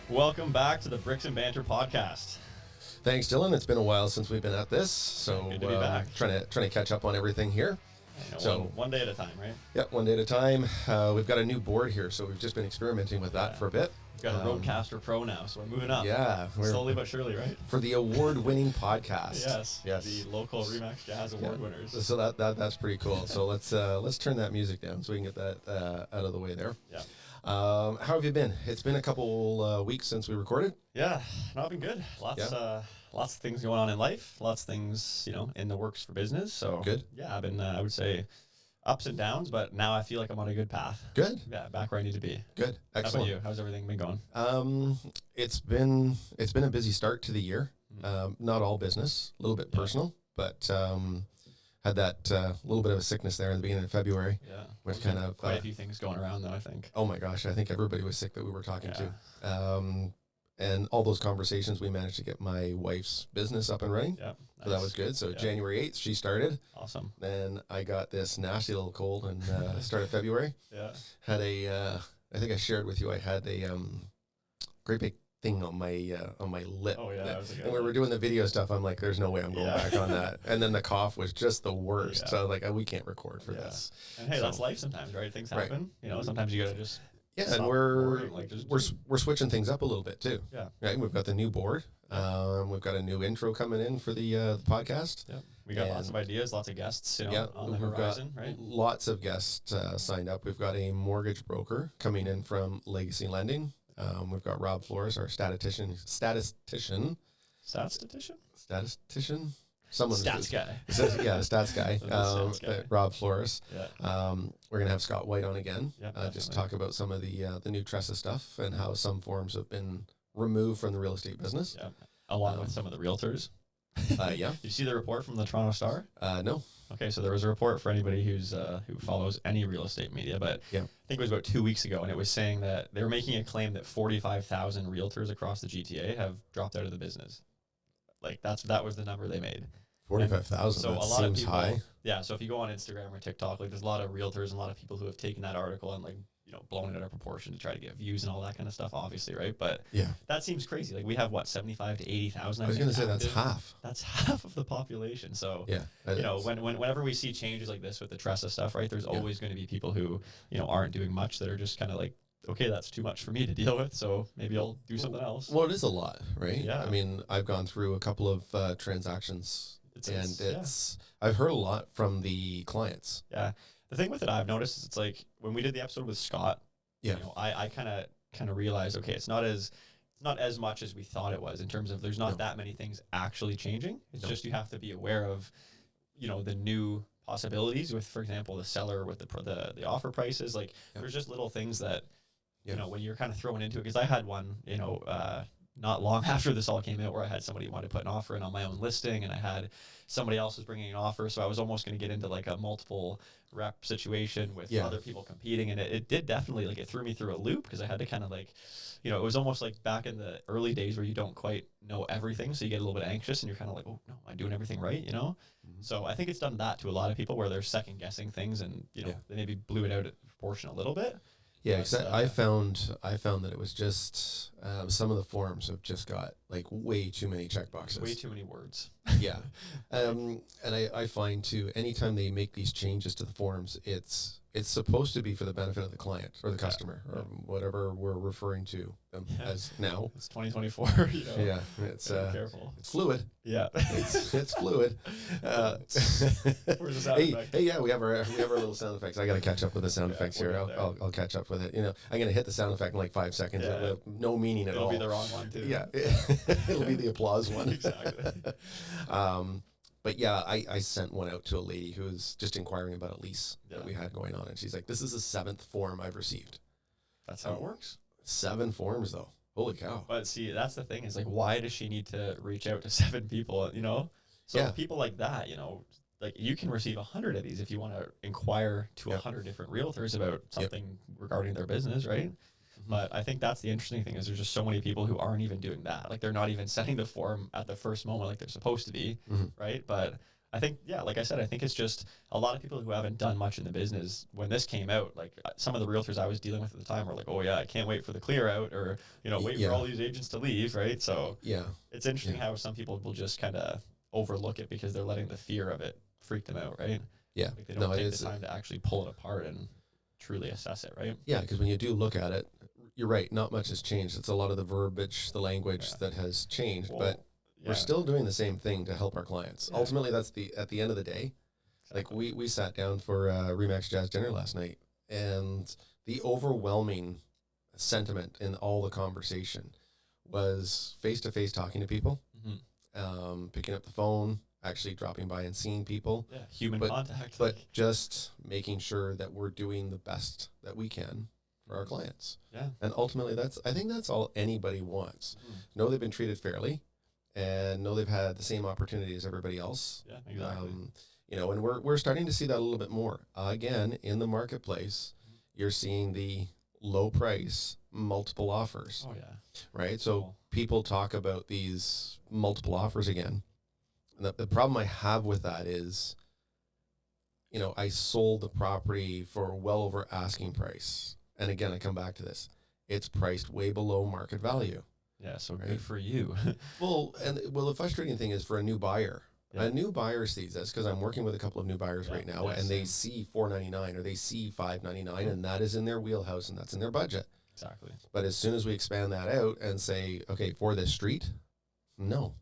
Welcome back to the Bricks and Banter podcast. Thanks, Dylan. It's been a while since we've been at this, so Good to be back. Trying to catch up on everything here. One day at a time, right? Yeah, one day at a time. We've got a new board here, so we've just been experimenting with that for a bit. We've got a Roadcaster Pro now, so we're moving up. Yeah, we're slowly but surely, right? For the award-winning podcast. Yes. The local Remax Jazz Award winners. So that's pretty cool. So let's turn that music down so we can get that out of the way there. Yeah. How have you been? It's been a couple weeks since we recorded. Yeah, not been good. Lots of things going on in life. Lots of things, in the works for business. So good. Yeah, I've been, I would say, ups and downs, but now I feel like I'm on a good path. Good. Yeah, back where I need to be. Good. Excellent. How about you? How's everything been going? It's been a busy start to the year. Not all business, a little bit personal, but had that little bit of a sickness there in the beginning of February. Yeah. Which kind of quite a few things going around though, I think. Oh my gosh, I think everybody was sick that we were talking to. And all those conversations, we managed to get my wife's business up and running. Yeah. Nice. So that was good. So January 8th, she started. Awesome. Then I got this nasty little cold and started February. Yeah. Had I think I shared with you, I had a great big thing on my lip. Oh yeah. And we were doing the video stuff. I'm like, there's no way I'm going back on that. And then the cough was just the worst. Yeah. So I was like, we can't record for this. And hey, that's life sometimes, right? Things happen. Right. Sometimes you gotta just and we're switching things up a little bit too. Yeah. Right. We've got the new board. We've got a new intro coming in for the podcast. Yeah. We got lots of ideas, lots of guests, on the horizon, right? Lots of guests signed up. We've got a mortgage broker coming in from Legacy Lending. We've got Rob Flores, our statistician. Someone stats guy. Stats guy. Stats guy. Rob Flores. Yeah. We're gonna have Scott White on again. Yeah, just talk about some of the new Tressa stuff and how some forms have been removed from the real estate business. Yeah. Along with some of the realtors. Yeah. You see the report from the Toronto Star? No. Okay, so there was a report for anybody who follows any real estate media, but I think it was about 2 weeks ago, and it was saying that they were making a claim that 45,000 realtors across the GTA have dropped out of the business. Like that was the number they made. 45,000. So that a lot of seems people, high. Yeah. So if you go on Instagram or TikTok, like there's a lot of realtors and a lot of people who have taken that article and blown it out of proportion to try to get views and all that kind of stuff, obviously, right? But that seems crazy. Like we have 75 to 80,000. I was going to say that's half. That's half of the population. So whenever we see changes like this with the Tressa stuff, right? There's always going to be people who aren't doing much that are just kind of like, okay, that's too much for me to deal with, so maybe I'll do something else. Well, it is a lot, right? Yeah. I mean, I've gone through a couple of transactions, I've heard a lot from the clients. Yeah. The thing with it I've noticed is it's like when we did the episode with Scott, I kind of realized, okay, it's not as much as we thought it was in terms of there's not that many things actually changing. It's just you have to be aware of, the new possibilities with, for example, the seller with the offer prices. Like there's just little things that, when you're kind of thrown into it, because I had one, not long after this all came out where I had somebody who wanted to put an offer in on my own listing, and I had somebody else was bringing an offer. So I was almost going to get into like a multiple rep situation with other people competing. And it did definitely, like, it threw me through a loop because I had to kind of like, it was almost like back in the early days where you don't quite know everything. So you get a little bit anxious and you're kind of like, oh no, am I doing everything right? So I think it's done that to a lot of people where they're second guessing things and, they maybe blew it out of proportion a little bit. Yeah, I found that it was just some of the forms have just got like way too many checkboxes. Way too many words. Yeah. And I find too, anytime they make these changes to the forms, it's supposed to be for the benefit of the client or the customer or whatever we're referring to them as now. It's 2024. Yeah, it's careful. It's fluid. Yeah, it's fluid. Where's the sound effect? Hey, yeah, we have our little sound effects. I got to catch up with the sound effects here. I'll catch up with it. I'm gonna hit the sound effect in like 5 seconds. Yeah. No meaning at all. It'll be the wrong one too. Yeah, it'll be the applause one. Exactly. But yeah, I sent one out to a lady who was just inquiring about a lease that we had going on. And she's like, this is the 7th form I've received. That's how it works. 7 forms though. Holy cow. But see, that's the thing is like, why does she need to reach out to 7 people, So people like that, like you can receive 100 of these if you want to inquire to 100 different realtors about something regarding their business, right? But I think that's the interesting thing is there's just so many people who aren't even doing that. Like they're not even sending the form at the first moment like they're supposed to be, right? But I think, yeah, like I said, I think it's just a lot of people who haven't done much in the business. When this came out, like some of the realtors I was dealing with at the time were like, oh yeah, I can't wait for the clear out, or, wait for all these agents to leave. Right. So it's interesting how some people will just kind of overlook it because they're letting the fear of it freak them out. Right. Yeah. Like they don't take the time to actually pull it apart and truly assess it. Right. Yeah. Because when you do look at it, you're right. Not much has changed. It's a lot of the verbiage, the language that has changed, but we're still doing the same thing to help our clients. Yeah. Ultimately, that's at the end of the day. Exactly. Like we sat down for Remax Jazz dinner last night, and the overwhelming sentiment in all the conversation was face-to-face talking to people, picking up the phone, actually dropping by and seeing people. Yeah, human contact. But just making sure that we're doing the best that we can for our clients. Yeah. And ultimately, I think that's all anybody wants. Know they've been treated fairly, and know they've had the same opportunity as everybody else. Yeah, exactly. And we're starting to see that a little bit more. Again, in the marketplace, you're seeing the low price, multiple offers. Oh, yeah. Right? So people talk about these multiple offers again. The problem I have with that is, I sold the property for well over asking price. And again, I come back to this. It's priced way below market value. Yeah, so good for you. Well, the frustrating thing is for a new buyer. Yeah. A new buyer sees this because I'm working with a couple of new buyers right now, and they see $499 or they see $599, and that is in their wheelhouse and that's in their budget. Exactly. But as soon as we expand that out and say, okay, for this street, no.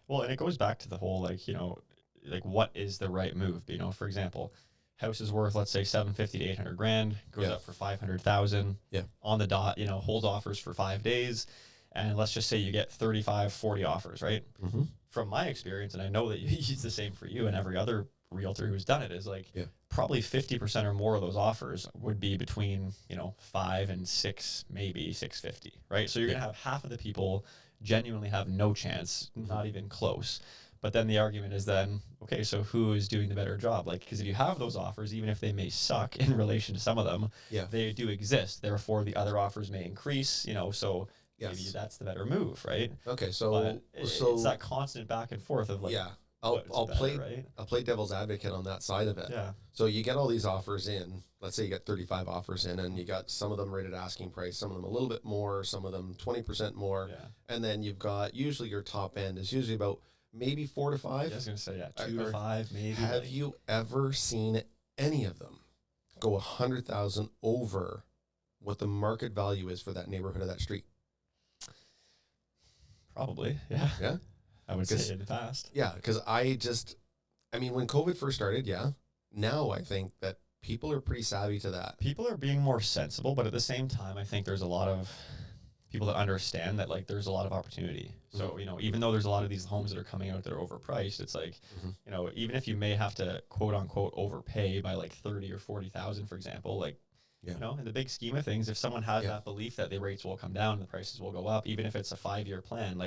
Well, and it goes back to the whole, what is the right move? For example, house is worth, let's say, $750,000 to $800,000, goes up for $500,000 on the dot, hold offers for 5 days. And let's just say you get 35, 40 offers, right? Mm-hmm. From my experience, and I know that it's the same for you and every other realtor who's done it, is probably 50% or more of those offers would be between, 5 and 6, maybe 650, right? So you're going to have half of the people genuinely have no chance, not even close. But then the argument is then, okay, so who is doing the better job? Because if you have those offers, even if they may suck in relation to some of them, they do exist. Therefore, the other offers may increase, so maybe that's the better move, right? Okay, so it's that constant back and forth of I'll play devil's advocate on that side of it. Yeah. So you get all these offers in. Let's say you got 35 offers in, and you got some of them rated asking price, some of them a little bit more, some of them 20% more, and then you've got usually your top end is usually about maybe 4 to 5. I was gonna say 2 to 5 maybe. Have you ever seen any of them go 100,000 over what the market value is for that neighborhood of that street? Probably, yeah. Yeah? I would say in the past. Yeah, because when COVID first started, now I think that people are pretty savvy to that. People are being more sensible, but at the same time, I think there's a lot of people that understand that there's a lot of opportunity. So, even though there's a lot of these homes that are coming out that are overpriced, it's even if you may have to quote unquote overpay by 30 or 40,000, for example, in the big scheme of things, if someone has that belief that the rates will come down, the prices will go up, even if it's a 5-year plan,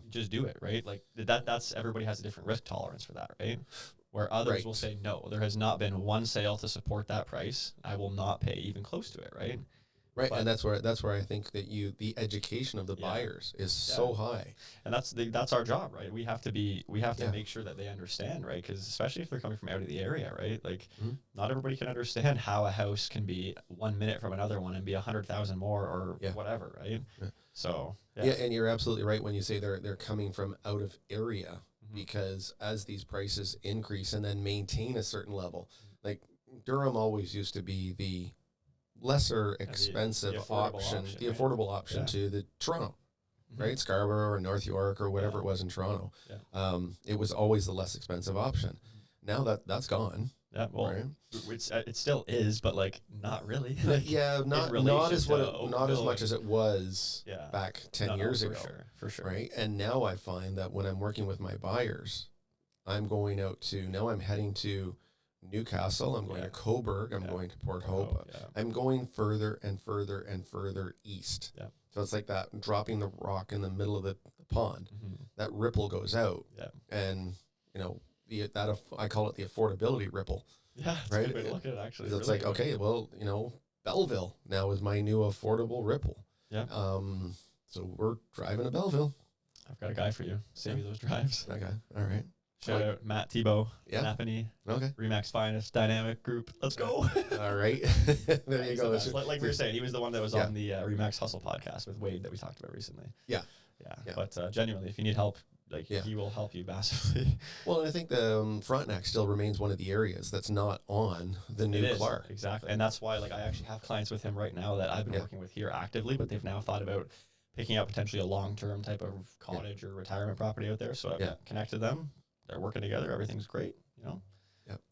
just do it, right? That's everybody has a different risk tolerance for that, right? Where others will say, no, there has not been one sale to support that price. I will not pay even close to it, right? Right, and that's where I think that the education of the buyers is so high, and that's our job, right? We have to make sure that they understand, right? Because especially if they're coming from out of the area, right? Not everybody can understand how a house can be 1 minute from another one and be 100,000 more or whatever, right? Yeah. So and you're absolutely right when you say they're coming from out of area, because as these prices increase and then maintain a certain level, Durham always used to be the lesser expensive option, the affordable option to the Toronto, right? Scarborough or North York or whatever it was in Toronto. Yeah. It was always the less expensive option. Now that's gone. Yeah, well, right? It still is, but not really. Not as much as it was back 10 years ago. For sure. Right, and now I find that when I'm working with my buyers, I'm heading to Newcastle, I'm going to Coburg, I'm going to Port Hope. I'm going further and further and further east. Yeah. So it's like that, dropping the rock in the middle of the pond. That ripple goes out. Yeah. And, I call it the affordability ripple. Yeah, right? A good way to look at it, actually. It's really okay, well, Belleville now is my new affordable ripple. Yeah. So we're driving to Belleville. I've got a guy for you. Save you those drives. Okay. All right. Shout out Matt Tebow, Napanee, Remax Finest, Dynamic Group. Let's go. All right. There you go. Like we were saying, he was the one that was on the Remax Hustle podcast with Wade that we talked about recently. Yeah. But genuinely, if you need help, he will help you massively. Well, and I think the Frontenac still remains one of the areas that's not on the new Clark. Exactly. And that's why I actually have clients with him right now that I've been working with here actively, but they've now thought about picking up potentially a long-term type of cottage or retirement property out there. So I've connected them. They're working together. Everything's great,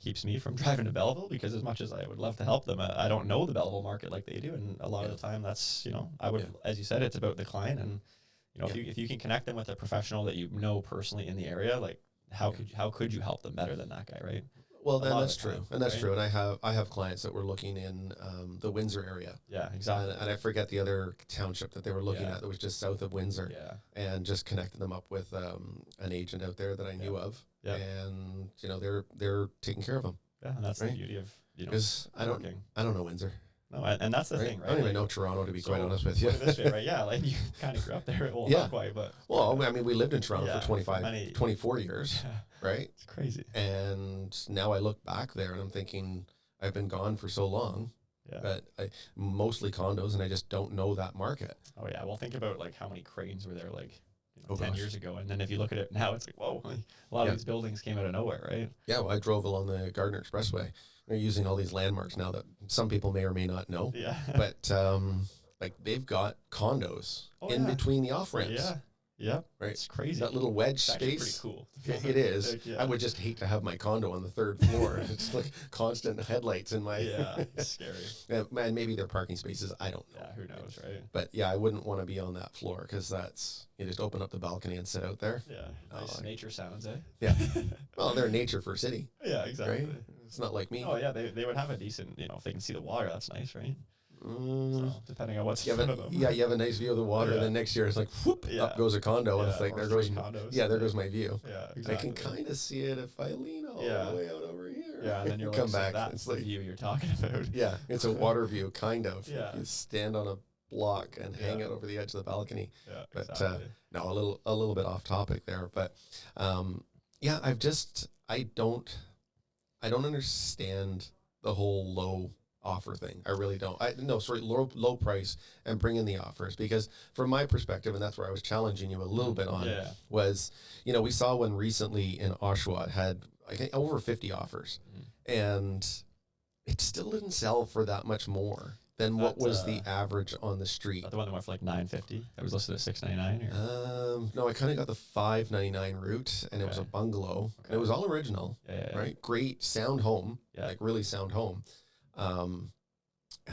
Keeps me from driving to Belleville, because as much as I would love to help them, I don't know the Belleville market like they do. And a lot of the time that's, I would, as you said, it's about the client. And, if you can connect them with a professional that you know personally in the area, how could you help them better than that guy, right? Well, then that's true. And that's true. And I have clients that were looking in the Windsor area. Yeah, exactly. And I forget the other township that they were looking at that was just south of Windsor. Yeah. And just connected them up with an agent out there that I knew of. Yeah. And, they're taking care of them. Yeah, and that's the beauty of, because I don't know Windsor. No, and that's the thing, right? I don't even know Toronto, to be quite honest with you. This way, right? Yeah, you kind of grew up there. Well, not quite, but... Well, I mean, we lived in Toronto for 24 years, right? It's crazy. And now I look back there and I'm thinking, I've been gone for so long, but mostly condos, and I just don't know that market. Oh, yeah. Well, think about, how many cranes were there, 10 years ago. And then if you look at it now, it's whoa, a lot of these buildings came out of nowhere, right? Yeah, well, I drove along the Gardner Expressway. They're using all these landmarks now that some people may or may not know. Yeah. But they've got condos in between the off ramps. Yeah. Yeah. Right. It's crazy. That little wedge it's space. Pretty cool. It is. I would just hate to have my condo on the third floor. It's constant headlights in my. Yeah. It's scary. Man, maybe they're parking spaces. I don't know. Yeah. Who knows, right? But I wouldn't want to be on that floor, because you just open up the balcony and sit out there. Yeah. Nice nature sounds, eh? Yeah. Well, they're nature for city. Yeah. Exactly. Right? It's not like me. Oh yeah, they would have a decent, if they can see the water, that's nice, right? So, depending on what's in front of them. Yeah, you have a nice view of the water, and then next year it's whoop, up goes a condo, and it's there goes there goes my view. Yeah, exactly. I can kind of see it if I lean all the way out over here. Yeah, and then you're come back. That's the view you're talking about. Yeah, it's a water view, kind of. Yeah. You stand on a block and hang out over the edge of the balcony. Yeah, but exactly. No, a little bit off topic there, but I don't understand the whole low offer thing. I really don't. Low price and bring in the offers, because from my perspective, and that's where I was challenging you a little bit on, was, we saw one recently in Oshawa had, I think, over 50 offers, and it still didn't sell for that much more than what was the average on the street. The one that went for $950. That was listed at $699. No, I kind of got the $599 route, and it was a bungalow. Okay. It was all original, right? Great sound home, really sound home. And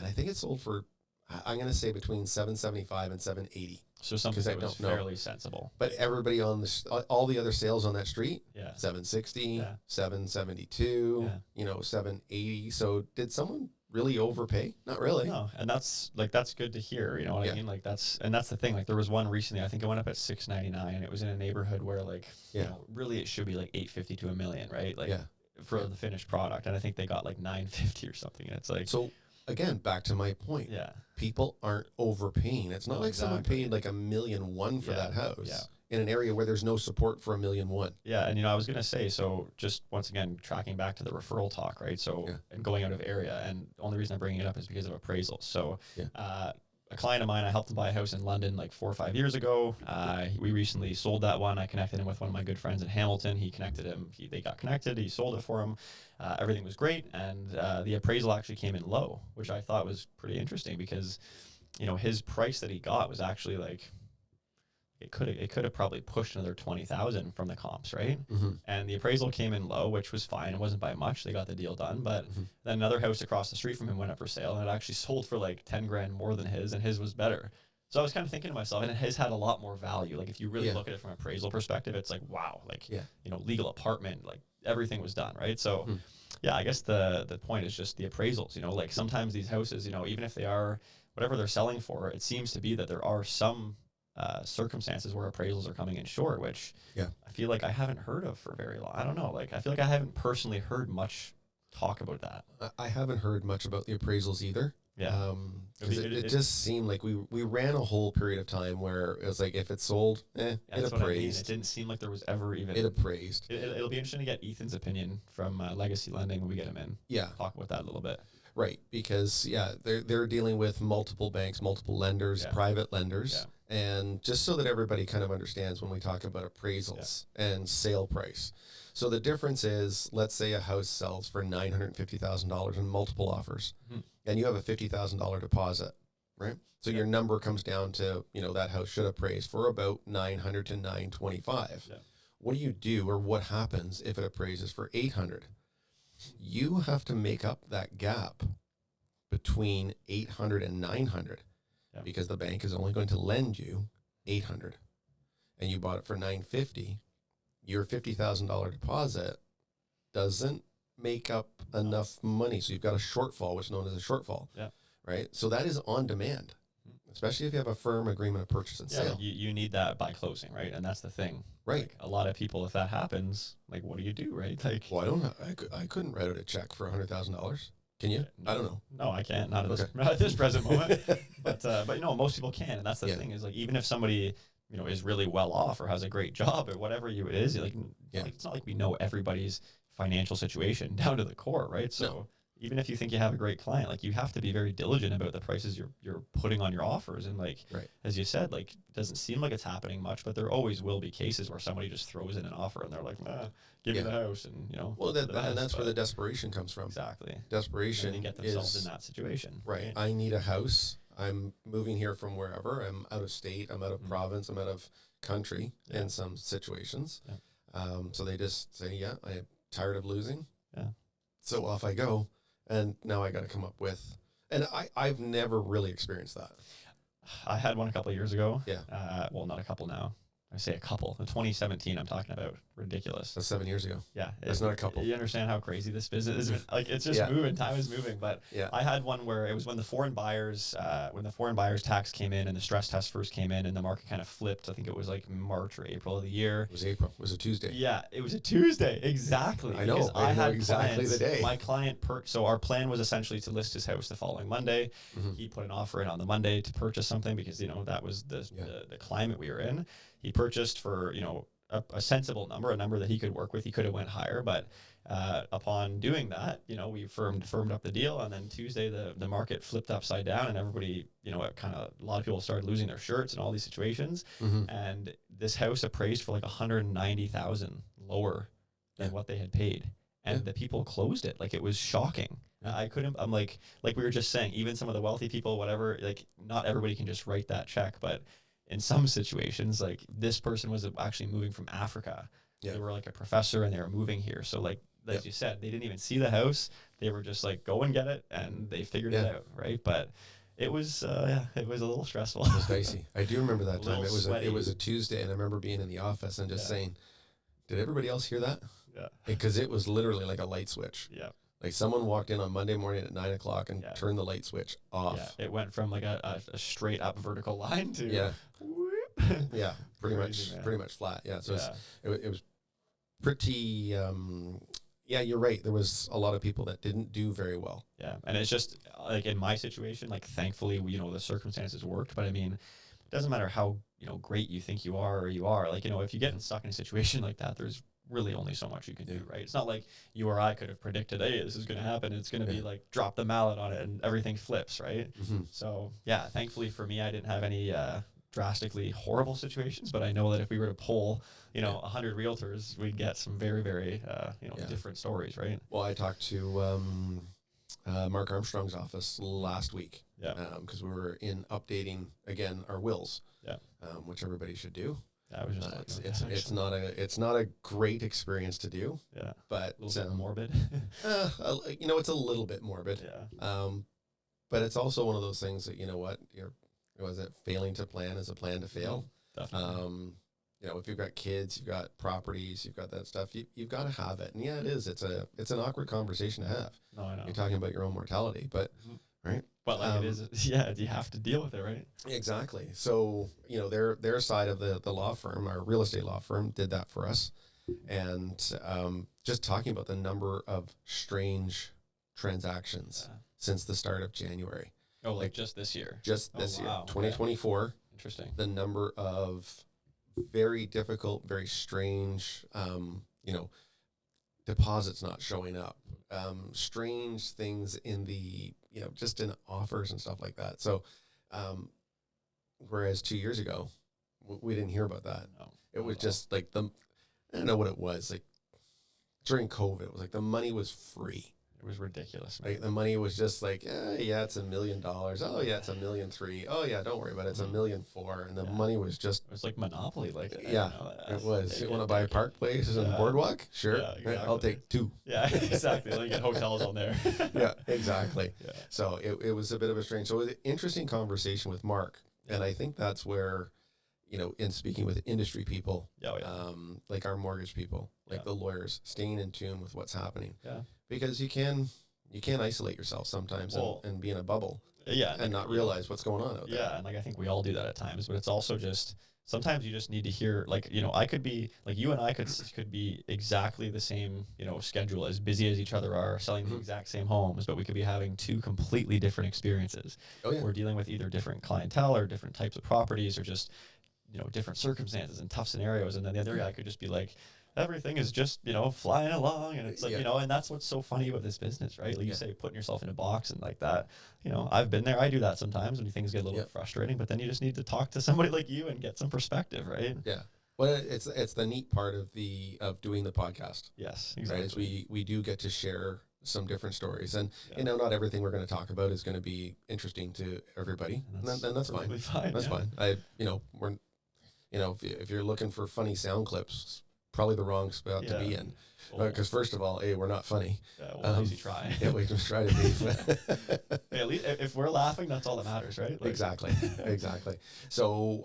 I think it sold for, I'm going to say, between $775 and $780. So something that was fairly sensible. But everybody on all the other sales on that street, $760, $772, $780. So did someone really overpay? Not really. No, and that's good to hear. You know what I mean? That's the thing. There was one recently. I think it went up at $699, and it was in a neighborhood where really it should be $850 to $1 million, right? For the finished product, and I think they got $950 or something. And it's so. Again, back to my point. Yeah, people aren't overpaying. It's not someone paid $1.1 million for that house in an area where there's no support for $1.1 million. Yeah, and I was gonna say, so just once again tracking back to the referral talk, right? So and going out of area, and the only reason I'm bringing it up is because of appraisals. So. A client of mine, I helped him buy a house in London 4 or 5 years ago. We recently sold that one. I connected him with one of my good friends in Hamilton. He connected him. They got connected. He sold it for him. Everything was great. And the appraisal actually came in low, which I thought was pretty interesting, because, his price that he got was actually it could have probably pushed another 20,000 from the comps, right? Mm-hmm. And the appraisal came in low, which was fine. It wasn't by much. They got the deal done. But then another house across the street from him went up for sale, and it actually sold for 10 grand more than his, and his was better. So I was kind of thinking to myself, and his had a lot more value. If you really look at it from an appraisal perspective, it's wow, legal apartment, everything was done, right? So I guess the point is just the appraisals, sometimes these houses, even if they are whatever they're selling for, it seems to be that there are some circumstances where appraisals are coming in short, which I feel like I haven't heard of for very long. I don't know. I feel like I haven't personally heard much talk about that. I haven't heard much about the appraisals either. Yeah. Because it just seemed like we ran a whole period of time where it was like, if it sold, it appraised. I mean. It didn't seem like there was ever even... It appraised. It'll be interesting to get Ethan's opinion from Legacy Lending when we get him in. Yeah. Talk about that a little bit. Right, because, they're dealing with multiple banks, multiple lenders, private lenders. Yeah. And just so that everybody kind of understands when we talk about appraisals and sale price. So the difference is, let's say a house sells for $950,000 in multiple offers, and you have a $50,000 deposit, right? So your number comes down to, that house should appraise for about $900 to $925. Yeah. What do you do, or what happens if it appraises for $800? You have to make up that gap between $800 and $900, because the bank is only going to lend you $800, and you bought it for $950. Your $50,000 deposit doesn't make up enough money. So you've got a shortfall, which is known as a shortfall. Yeah. Right. So that is on demand, especially if you have a firm agreement of purchase and sale. You need that by closing, right? And that's the thing. Right. Like, a lot of people, if that happens, like, what do you do, right? Like, well, I couldn't write out a check for $100,000. Can you? No, I don't know. No, I can't. Not at this present moment. But most people can. And that's the thing, is like, even if somebody, is really well off or has a great job or whatever it is, like, it's not like we know everybody's financial situation down to the core, right? So even if you think you have a great client, like, you have to be very diligent about the prices you're putting on your offers. And like, as you said, like, it doesn't seem like it's happening much, but there always will be cases where somebody just throws in an offer and they're like, give me the house. And, well, that's where the desperation comes from. Exactly. Desperation. And they get themselves in that situation. Right. I need a house. I'm moving here from wherever. I'm out of state. I'm out of province. I'm out of country in some situations. Yeah. So they just say, I'm tired of losing. Yeah. So off I go. And now I got to come up with, and I've never really experienced that. I had one a couple of years ago. Yeah. Well, not a couple now. I say a couple. In 2017, I'm talking about. Ridiculous. That's 7 years ago. Yeah. It's not a couple. You understand how crazy this business is? Like, it's just moving. Time is moving. But I had one where it was when the foreign buyers tax came in and the stress test first came in and the market kind of flipped. I think it was like March or April of the year. It was April. It was a Tuesday. Yeah, it was a Tuesday. Exactly. I know. I had exactly the day. My client, so our plan was essentially to list his house the following Monday. He put an offer in on the Monday to purchase something because, that was the climate we were in. He purchased for, a sensible number, a number that he could work with. He could have went higher, but upon doing that, we firmed up the deal. And then Tuesday, the market flipped upside down and everybody, a lot of people started losing their shirts in all these situations. And this house appraised for like $190,000 lower than what they had paid. And the people closed it. Like, it was shocking. I'm like we were just saying, even some of the wealthy people, whatever, like, not everybody can just write that check, but in some situations, like, this person was actually moving from Africa. Yeah. They were like a professor and they were moving here. So like you said, they didn't even see the house. They were just like, go and get it. And they figured it out. Right. But it was a little stressful. It was dicey. I do remember that time. It was a Tuesday, and I remember being in the office and just saying, did everybody else hear that? Yeah. Because it was literally like a light switch. Yeah. Like, someone walked in on Monday morning at 9 o'clock and turned the light switch off. Yeah. It went from like a straight up vertical line to pretty much flat. Yeah. So it was pretty. You're right. There was a lot of people that didn't do very well. Yeah, and it's just like in my situation, like, thankfully, the circumstances worked. But I mean, it doesn't matter how great you think you are or you are. Like, if you get stuck in a situation like that, there's really only so much you can do, right? It's not like you or I could have predicted, hey, this is going to happen. It's going to be like, drop the mallet on it and everything flips, right? So thankfully for me, I didn't have any drastically horrible situations, but I know that if we were to poll, 100 realtors, we'd get some very, very, different stories, right? Well, I talked to Mark Armstrong's office last week, because we were updating again our wills, which everybody should do. I was just it's not a great experience to do. Yeah, but a little bit morbid. It's a little bit morbid. Yeah. But it's also one of those things that failing to plan is a plan to fail. Definitely. If you've got kids, you've got properties, you've got that stuff, you've got to have it. And it is. It's an awkward conversation to have. No, I know. You're talking about your own mortality, but right. But like, it is, you have to deal with it, right? Exactly. So, their side of the law firm, our real estate law firm, did that for us. And just talking about the number of strange transactions since the start of January. Oh, like just this year? Just this year, wow. 2024. Okay. Interesting. The number of very difficult, very strange, deposits not showing up, strange things in the, just in offers and stuff like that. So, whereas 2 years ago, we didn't hear about that. No, it was just like I don't know what it was. Like during COVID, it was like the money was free. It was ridiculous. Like the money was just like, yeah, it's $1 million. Oh yeah, it's $1.3 million. Oh yeah, don't worry about it. It's $1.4 million. And the money was just. It was like Monopoly, like yeah, it was. You want to buy Park Places and Boardwalk? Sure, yeah, exactly. I'll take 2. Yeah, exactly. Like get hotels on there. Yeah, exactly. Yeah. So it was a bit of a strange. So it was an interesting conversation with Mark, and I think that's where, in speaking with industry people, like our mortgage people, like the lawyers, staying in tune with what's happening. Yeah. Because you can isolate yourself sometimes and be in a bubble. Yeah. And not realize what's going on out there. Yeah. And like, I think we all do that at times, but it's also just, sometimes you just need to hear, like, I could be, like you and I could be exactly the same, schedule, as busy as each other are, selling the exact same homes, but we could be having 2 completely different experiences. Oh, yeah. We're dealing with either different clientele or different types of properties or just, different circumstances and tough scenarios. And then the other guy could just be like, everything is just, flying along. And it's like, and that's what's so funny about this business, right? Like you say, putting yourself in a box and like that, I've been there. I do that sometimes when things get a little bit frustrating, but then you just need to talk to somebody like you and get some perspective, right? Yeah. Well, it's the neat part of doing the podcast. Yes, exactly. Right? Is we do get to share some different stories, and not everything we're going to talk about is going to be interesting to everybody, and that's fine. That's fine. If you're looking for funny sound clips, probably the wrong spot to be in. Because first of all, we're not funny. Yeah, well, at least you try. Yeah, we just try to be. Hey, at least if we're laughing, that's all that matters, right? Like, exactly. So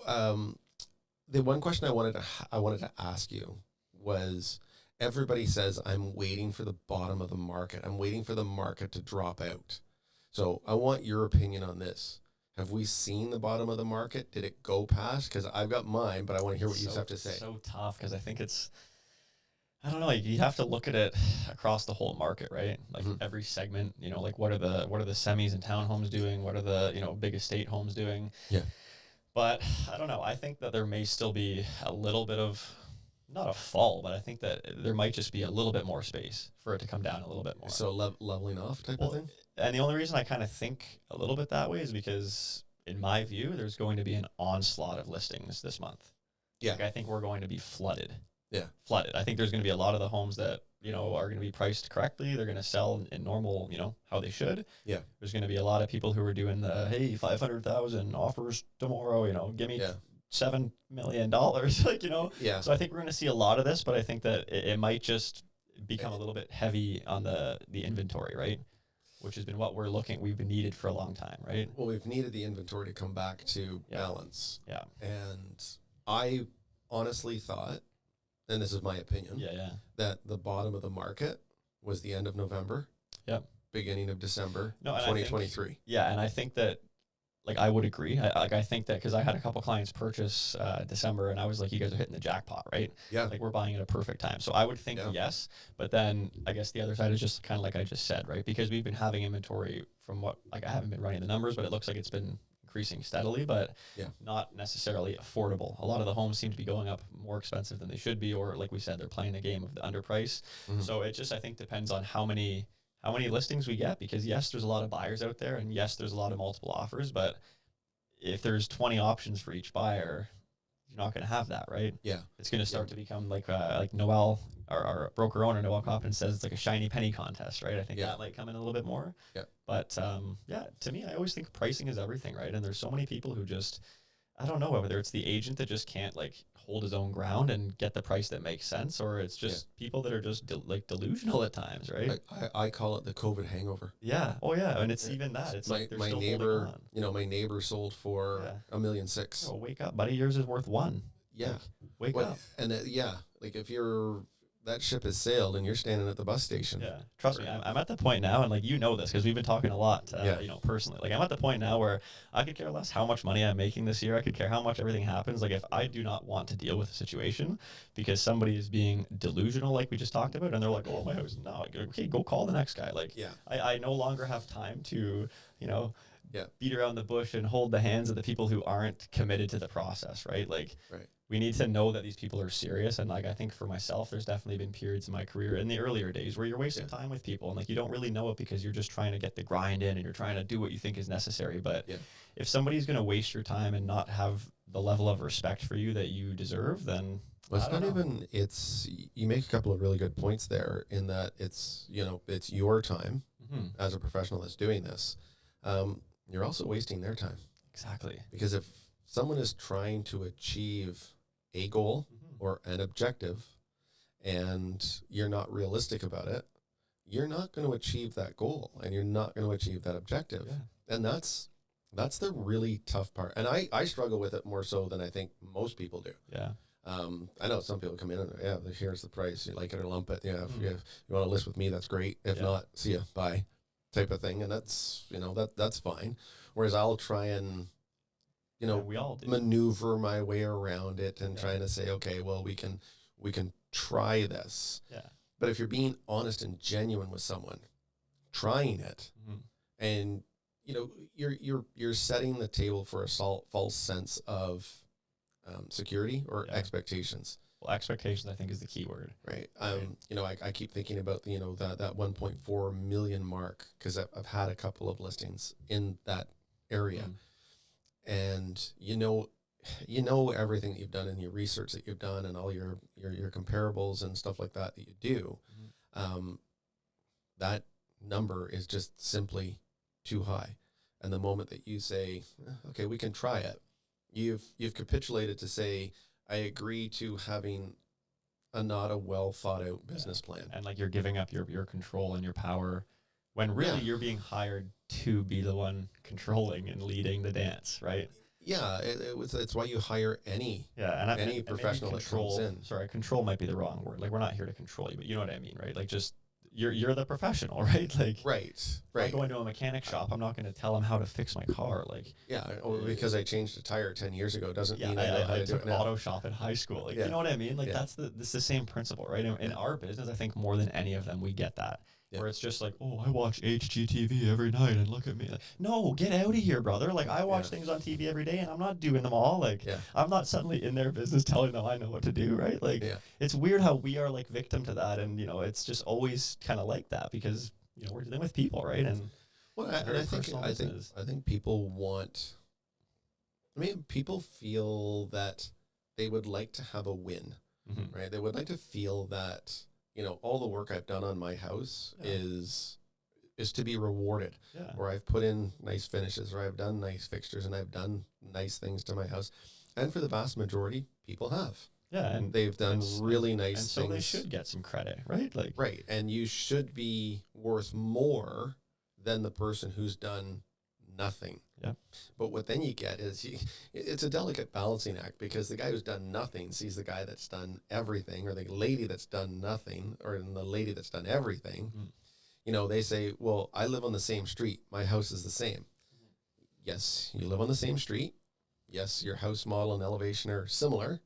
the one question I wanted to ask you was, everybody says I'm waiting for the bottom of the market. I'm waiting for the market to drop out. So I want your opinion on this. Have we seen the bottom of the market? Did it go past? Because I've got mine, but I want to hear what you have to say. It's so tough because I think I don't know. You have to look at it across the whole market, right? Like every segment, like what are the semis and townhomes doing? What are the, big estate homes doing? Yeah. But I don't know. I think that there may still be a little bit of, not a fall, but I think that there might just be a little bit more space for it to come down a little bit more. So leveling off type of thing? And the only reason I kind of think a little bit that way is because, in my view, there's going to be an onslaught of listings this month. Yeah. Like, I think we're going to be flooded. Yeah. Flooded. I think there's going to be a lot of the homes that, are going to be priced correctly. They're going to sell in normal, how they should. Yeah. There's going to be a lot of people who are doing the, hey, 500,000 offers tomorrow, give me $7 million, Yeah. So I think we're going to see a lot of this, but I think that it might just become a little bit heavy on the inventory, right? Which has been what we've been needed for a long time, right? Well, we've needed the inventory to come back to balance. Yeah. And I honestly thought, and this is my opinion, that the bottom of the market was the end of November. Yep. Beginning of December, 2023. And I think that, like, I would agree. I think that because I had a couple clients purchase December, and I was like, you guys are hitting the jackpot, right? Yeah. Like, we're buying at a perfect time. So I would think yes, but then I guess the other side is just kind of like I just said, right? Because we've been having inventory from what, like, I haven't been running the numbers, but it looks like it's been increasing steadily, but not necessarily affordable. A lot of the homes seem to be going up more expensive than they should be, or like we said, they're playing the game of the underprice. So it just, I think, depends on how many listings we get, because yes, there's a lot of buyers out there, and yes, there's a lot of multiple offers, but if there's 20 options for each buyer, you're not going to have that, right? Yeah. It's going to start to become like Noel, our broker owner, Noel Copton, says it's like a shiny penny contest, right? I think that might come in a little bit more. Yeah. But to me, I always think pricing is everything, right? And there's so many people who just, I don't know whether it's the agent that just can't like hold his own ground and get the price that makes sense, or it's just people that are just delusional at times, right? I call it the COVID hangover. Yeah. Oh yeah. And it's even that. It's like my neighbor, my neighbor sold for $1.6 million. Oh, wake up, buddy. Yours is worth $1 million. Yeah. Wake up. And like if that ship has sailed and you're standing at the bus station. Yeah. Trust me, I'm at the point now, and like, this because we've been talking a lot, personally. Like, I'm at the point now where I could care less how much money I'm making this year. I could care how much everything happens. Like, if I do not want to deal with a situation because somebody is being delusional, like we just talked about, and they're like, oh, my house, no, okay, go call the next guy. Like, I no longer have time to, beat around the bush and hold the hands of the people who aren't committed to the process, right? Like, we need to know that these people are serious. And like, I think for myself, there's definitely been periods in my career in the earlier days where you're wasting time with people, and like, you don't really know it because you're just trying to get the grind in and you're trying to do what you think is necessary. But if somebody's going to waste your time and not have the level of respect for you that you deserve, then it's not even, it's, you make a couple of really good points there in that it's, you know, it's your time as a professional that's doing this. You're also wasting their time. Exactly. Because if someone is trying to achieve a goal or an objective and you're not realistic about it, you're not going to achieve that goal and you're not going to achieve that objective. And that's the really tough part. And I struggle with it more so than I think most people do. I know some people come in and here's the price. You like it or lump it. If you want to list with me, that's great. If not, see ya, bye, type of thing. And that's, you know, that's fine. Whereas I'll try and, you know, we all do. maneuver my way around it and trying to say, okay, well, we can try this. But if you're being honest and genuine with someone, trying it, and you know, you're setting the table for a false sense of security or expectations. Well, expectations, I think, is the key word. Right. You know, I keep thinking about, you know, that 1.4 million mark, because I've had a couple of listings in that area. And you know everything that you've done and your research that you've done and all your comparables and stuff like that you do. That number is just simply too high. And the moment that you say, okay, we can try it, you've capitulated to say, I agree to having not a well thought out business plan. And like, you're giving up your control and your power when really you're being hired to be the one controlling and leading the dance, right? Yeah, it's why you hire any professional that comes in. Sorry, control might be the wrong word. Like, we're not here to control you, but you know what I mean, right? Like, just you're the professional, right? Like, right. I'm going to a mechanic shop. I'm not going to tell him how to fix my car. Like, because I changed a tire 10 years ago doesn't mean I know how to do it now. Auto shop in high school. Like, you know what I mean? Like, this is the same principle, right? In our business, I think more than any of them, we get that. Where it's just like, oh, I watch HGTV every night and look at me. Like, no, get out of here, brother. Like, I watch things on TV every day and I'm not doing them all. Like, I'm not suddenly in their business telling them I know what to do, right? Like, it's weird how we are like victim to that. And, you know, it's just always kind of like that because, you know, we're dealing with people, right? And I think people people feel that they would like to have a win, right? They would like to feel that, you know, all the work I've done on my house is to be rewarded, where I've put in nice finishes, or I've done nice fixtures, and I've done nice things to my house. And for the vast majority, people have. Yeah, and they've done really nice and things. So they should get some credit, right? Like, right, and you should be worth more than the person who's done nothing. But what then you get is it's a delicate balancing act, because the guy who's done nothing sees the guy that's done everything, or the lady that's done nothing, or the lady that's done everything. You know, they say, well, I live on the same street. My house is the same. Yes, you live on the same street. Yes, your house model and elevation are similar,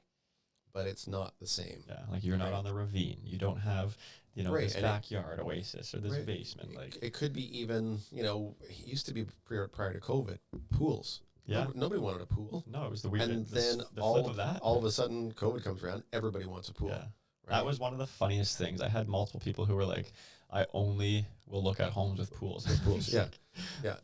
but it's not the same. Yeah, like you're not on the ravine. You don't have, you know, this backyard oasis or this basement. Like, it could be even, you know, it used to be prior to COVID, pools. Nobody wanted a pool. No, it was the weird. And then all of a sudden, COVID comes around. Everybody wants a pool. Yeah. That was one of the funniest things. I had multiple people who were like, I only will look at homes with pools.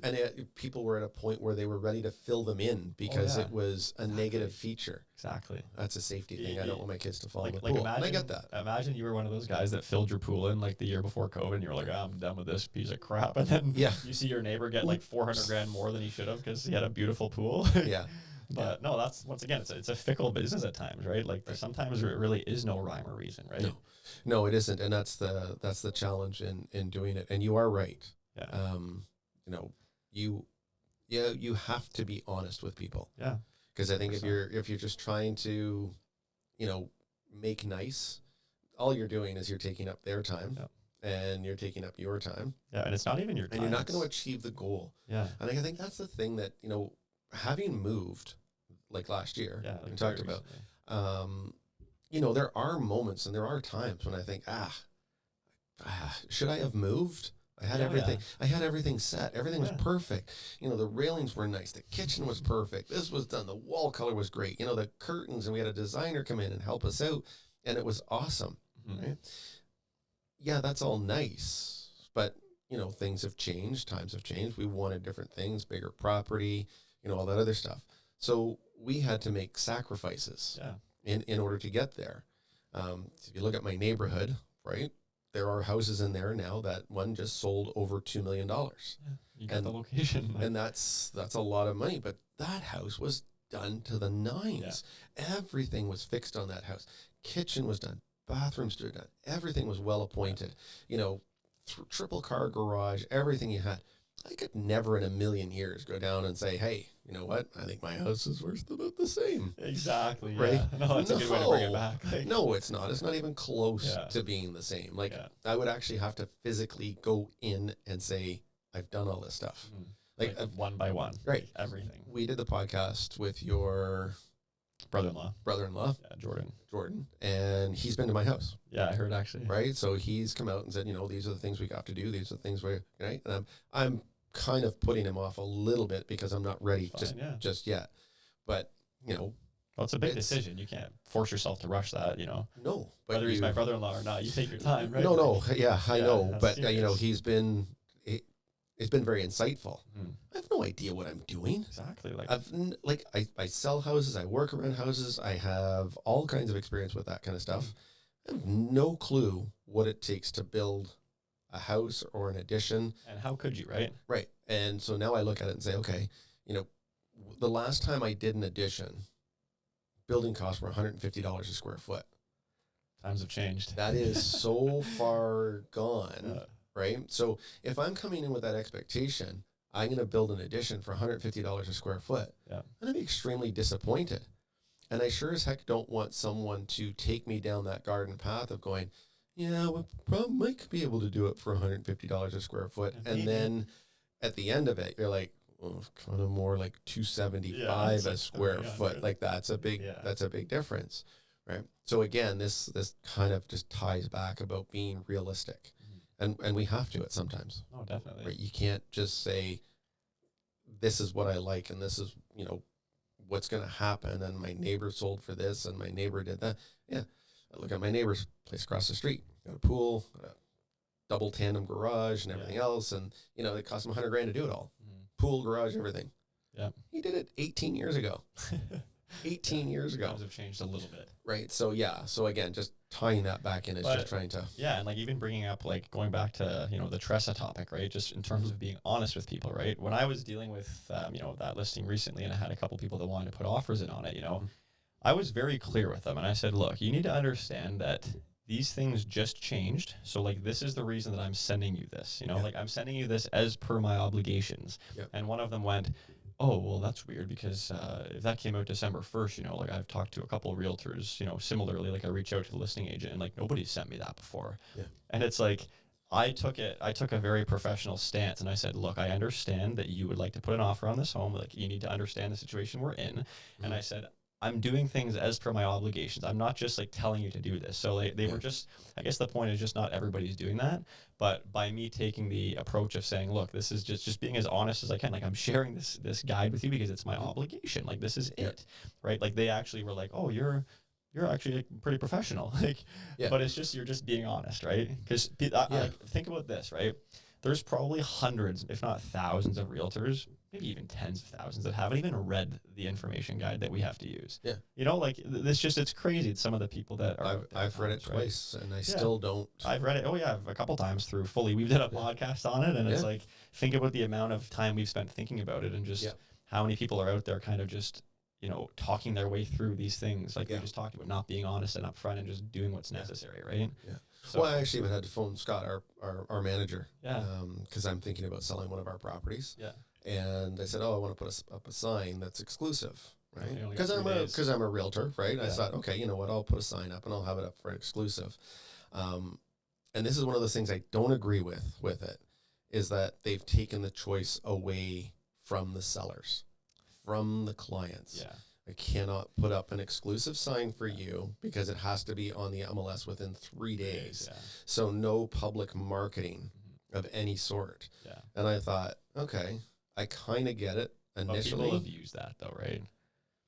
And people were at a point where they were ready to fill them in because it was a negative feature. Exactly. That's a safety thing. I don't want my kids to fall in the pool. Imagine, I get that. Imagine you were one of those guys that filled your pool in like the year before COVID, and you were like, I'm done with this piece of crap. And then you see your neighbor get like $400,000 more than he should have because he had a beautiful pool. But no, that's, once again, it's a fickle business at times, right? Like, sometimes there really is no rhyme or reason, right? No, it isn't, and that's the challenge in doing it. And you are right. You know, you have to be honest with people. Because I think if you're just trying to, you know, make nice, all you're doing is you're taking up their time. And you're taking up your time. And it's not even your time. And you're not going to achieve the goal. And I think that's the thing that, you know, having moved like last year, we talked about, you know, there are moments and there are times when I think, should I have moved? I had everything. I had everything set. Everything was perfect. You know, the railings were nice. The kitchen was perfect. This was done. The wall color was great. You know, the curtains, and we had a designer come in and help us out, and it was awesome. Right? Yeah, that's all nice, but you know, things have changed. Times have changed. We wanted different things, bigger property, you know, all that other stuff. So we had to make sacrifices in order to get there. If you look at my neighborhood, right, there are houses in there now that one just sold over $2 million. Yeah, you got the location. And that's a lot of money, but that house was done to the nines. Yeah. Everything was fixed on that house. Kitchen was done. Bathrooms were done. Everything was well appointed. You know, triple car garage, everything you had. I could never in a million years go down and say, hey, you know what? I think my house is worth about the same. Exactly. Right? Yeah. No, that's a good way to bring it back. Like, no, it's not. It's not even close to being the same. Like, I would actually have to physically go in and say, I've done all this stuff. Like one by one. Right. Like everything. We did the podcast with your brother-in-law. Yeah, Jordan. And he's been to my house. Yeah, I heard actually. Right. So he's come out and said, you know, these are the things we got to do. These are the things we, right. And I'm kind of putting him off a little bit because I'm not ready just yet. But, you know. Well, it's a big decision. You can't force yourself to rush that, you know. No. But whether he's my brother-in-law or not, you take your time, right? No. Yeah, I know. But, you know, it's been very insightful. I have no idea what I'm doing. Exactly. I sell houses. I work around houses. I have all kinds of experience with that kind of stuff. I have no clue what it takes to build a house or an addition. And how could you, right? Right. And so now I look at it and say, okay, you know, the last time I did an addition, building costs were $150 a square foot. Times have changed. That is so far gone. Right. So if I'm coming in with that expectation, I'm going to build an addition for $150 a square foot. Yeah. I'm going to be extremely disappointed. And I sure as heck don't want someone to take me down that garden path of going, yeah, we probably might be able to do it for $150 a square foot. And then at the end of it, you're like, well, kind of more like $275 a square foot. Like that's a big difference. Right. So again, this kind of just ties back about being realistic. And we have to it sometimes. Oh, definitely. Right? You can't just say, this is what I like, and this is, you know, what's going to happen, and my neighbor sold for this, and my neighbor did that. Yeah, I look at my neighbor's place across the street. Got a pool, got a double tandem garage, and everything else, and, you know, it cost him $100,000 to do it all. Pool, garage, everything. Yeah. He did it 18 years ago. 18 years ago. Times have changed a little bit. Right. So, yeah. So, again, just tying that back in is just trying to. Yeah. And like even bringing up, like going back to, you know, the Tressa topic, right? Just in terms of being honest with people, right? When I was dealing with, you know, that listing recently and I had a couple people that wanted to put offers in on it, you know, I was very clear with them. And I said, look, you need to understand that these things just changed. So like, this is the reason that I'm sending you this, you know, like I'm sending you this as per my obligations. And one of them went, oh, well, that's weird because if that came out December 1st, you know, like I've talked to a couple of realtors, you know, similarly, like I reach out to the listing agent and like nobody's sent me that before. And it's like, I took a very professional stance and I said, look, I understand that you would like to put an offer on this home. Like you need to understand the situation we're in. And I said, I'm doing things as per my obligations. I'm not just like telling you to do this. So like they were just, I guess the point is just not everybody's doing that. But by me taking the approach of saying, look, this is just being as honest as I can. Like I'm sharing this guide with you because it's my obligation. Like this is it, right? Like they actually were like, oh, you're actually like, pretty professional. Like, but it's just, you're just being honest, right? Because like, think about this, right? There's probably hundreds, if not thousands of realtors, maybe even tens of thousands that haven't even read the information guide that we have to use. Yeah. You know, like it's crazy. Some of the people that are. I've read it twice and I still don't. I've read it. Oh yeah. A couple times through fully. We've done a podcast on it and it's like, think about the amount of time we've spent thinking about it and just how many people are out there kind of just, you know, talking their way through these things. Like we just talked about not being honest and upfront and just doing what's necessary. Right. Yeah. So, well, I actually even had to phone Scott, our manager. Yeah. Cause I'm thinking about selling one of our properties. Yeah. And I said, oh, I want to put up a sign that's exclusive, right? Because I'm a realtor, right? Yeah. I thought, okay, you know what? I'll put a sign up and I'll have it up for exclusive. And this is one of those things I don't agree with it, is that they've taken the choice away from the sellers, from the clients. Yeah. I cannot put up an exclusive sign for you because it has to be on the MLS within 3 days. Yeah. So no public marketing. of any sort. Yeah. And I thought, okay, I kind of get it initially. But people have used that though, right?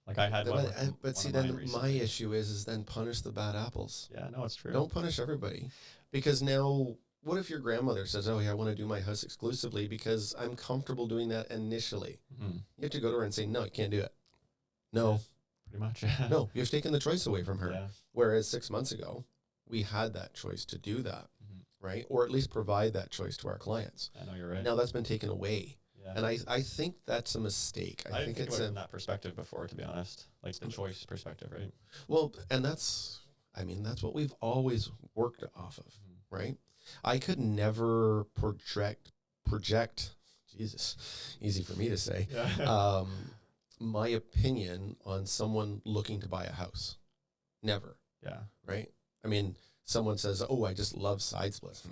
Like I had one. But see, then my issue is then punish the bad apples. Yeah, no, it's true. Don't punish everybody, because now what if your grandmother says, "Oh, yeah, I want to do my house exclusively because I'm comfortable doing that initially." Mm-hmm. You have to go to her and say, "No, you can't do it." No, yeah, pretty much. Yeah. No, you've taken the choice away from her. Yeah. Whereas 6 months ago, we had that choice to do that, right? Or at least provide that choice to our clients. I know you're right. Now that's been taken away. Yeah. And I think that's a mistake. I think didn't it's from that perspective before, to be honest. Like the choice perspective, right? Well, and that's what we've always worked off of, right? I could never project, Jesus, easy for me to say, my opinion on someone looking to buy a house. Never. Yeah. Right? I mean, someone says, "Oh, I just love side splits."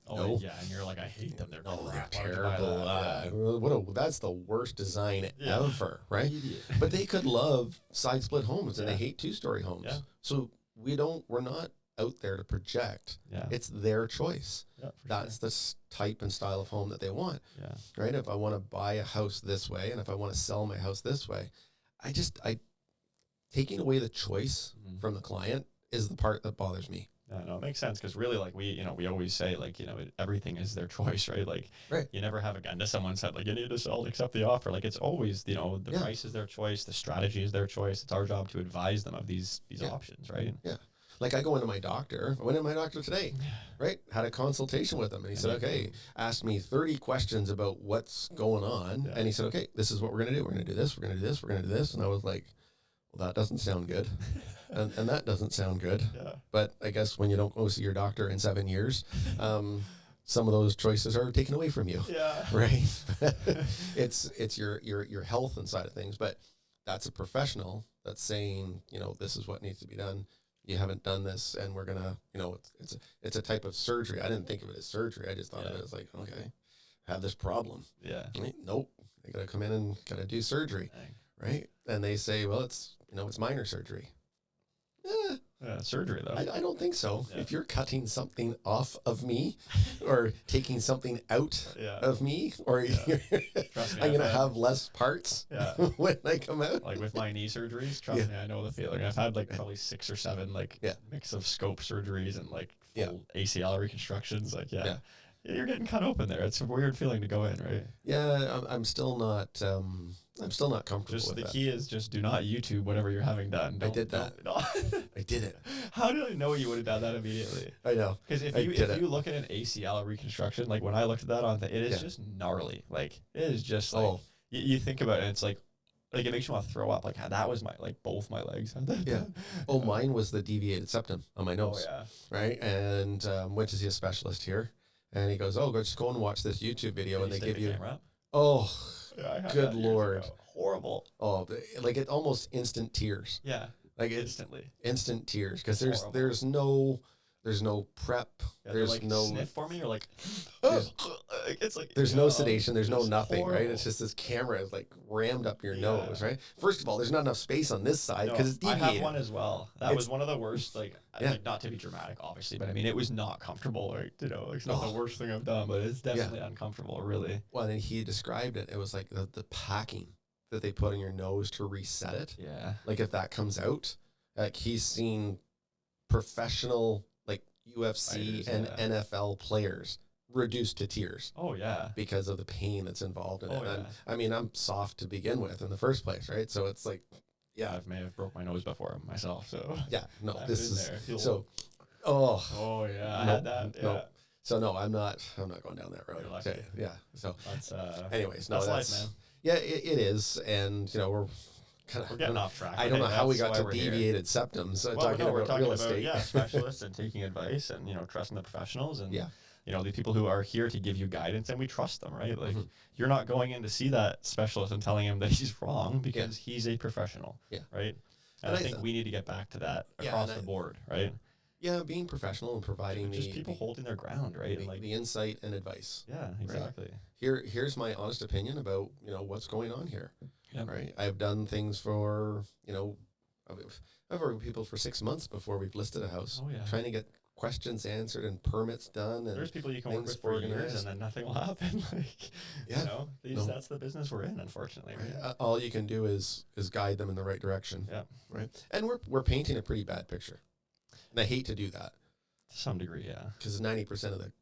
No. Yeah, and you're like, "I hate them. They're terrible. That's the worst design ever, right?" But they could love side split homes, and they hate 2-story homes. Yeah. So we're not out there to project. Yeah. It's their choice. Yeah, That's the type and style of home that they want. Yeah. Right? If I want to buy a house this way, and if I want to sell my house this way, taking away the choice from the client is the part that bothers me. Yeah, no, it makes sense, because really, like, we always say, like, everything is their choice, right? Like, you never have a gun to someone said, like, you need to sell, accept the offer. Like, it's always, the price is their choice, the strategy is their choice. It's our job to advise them of these options, right? Yeah. Like I go into my doctor. I went into my doctor today, right? Had a consultation with him, and he said, okay, asked me 30 questions about what's going on. And he said, okay, this is what we're going to do. We're going to do this. We're going to do this. We're going to do this. And I was like, well, that doesn't sound good. and that doesn't sound good. Yeah. But I guess when you don't go see your doctor in 7 years, some of those choices are taken away from you. Yeah. Right. It's your health inside of things. But that's a professional that's saying, this is what needs to be done. You haven't done this, and we're gonna, it's a type of surgery. I didn't think of it as surgery. I just thought of it as like, okay, have this problem. Yeah. Right? Nope. They gotta come in and gotta do surgery. Dang. Right. And they say, well, it's minor surgery. Surgery though. I don't think so. Yeah. If you're cutting something off of me or taking something out of me, or I'm going to have less parts when I come out. Like with my knee surgeries, trust me, I know the feeling. I've had like probably 6 or 7 mix of scope surgeries and like full ACL reconstructions. Like, you're getting cut open there. It's a weird feeling to go in, right? Yeah, I'm still not comfortable with the that. key is just do not YouTube whatever you're having done. I did that. I did it. How did I know you would have done that immediately? I know. Because if you look at an ACL reconstruction, like when I looked at that it is just gnarly. Like it is just like you think about it, and it's like it makes you want to throw up. Like that was both my legs. Oh, mine was the deviated septum on my nose. Oh, yeah. Right, and went to see a specialist here, and he goes, "Oh, just go and watch this YouTube video," and they give you. Oh. Yeah, good Lord. Horrible. Oh, like it almost instant tears. Yeah. Like instantly. Instant tears. Because there's no prep. There's no sniff for me or like it's like there's no sedation, there's no nothing, horrible. Right? It's just this camera is like rammed up your nose, right? First of all, there's not enough space on this side because it's deviated. I have one as well. That was one of the worst, like not to be dramatic, obviously, but I mean it was not comfortable, right? It's not the worst thing I've done, but it's definitely uncomfortable, really. Well, and he described it. It was like the packing that they put on your nose to reset it. Yeah. Like if that comes out, like he's seen professional UFC and NFL players reduced to tears. Oh, yeah. Because of the pain that's involved in it. Yeah. And, I mean, I'm soft to begin with in the first place, right? So it's like, I may have broke my nose before myself, so. Yeah, no, this is, so, oh, yeah, I had that, no. So, no, I'm not going down that road. Yeah, so, that's, anyways, that's life, man. Yeah, it is, and, we're getting off track. I don't know how we got to deviated septums. We're talking about real estate. Specialists and taking advice and, trusting the professionals and, the people who are here to give you guidance, and we trust them, right? Like you're not going in to see that specialist and telling him that he's wrong because he's a professional, right? And I think we need to get back to that across the board, right? Yeah, being professional and providing just people holding their ground, right? And the insight and advice. Yeah, exactly. Right? Here's my honest opinion about what's going on here. Yep. Right. I've done things for I've worked with people for 6 months before we've listed a house. Oh, yeah. Trying to get questions answered and permits done. And there's people you can work with for years and then nothing will happen. Like, you know, that's the business we're in, unfortunately. Right? All you can do is guide them in the right direction. Yeah. Right. And we're painting a pretty bad picture. And I hate to do that. To some degree, yeah. Because 90% of the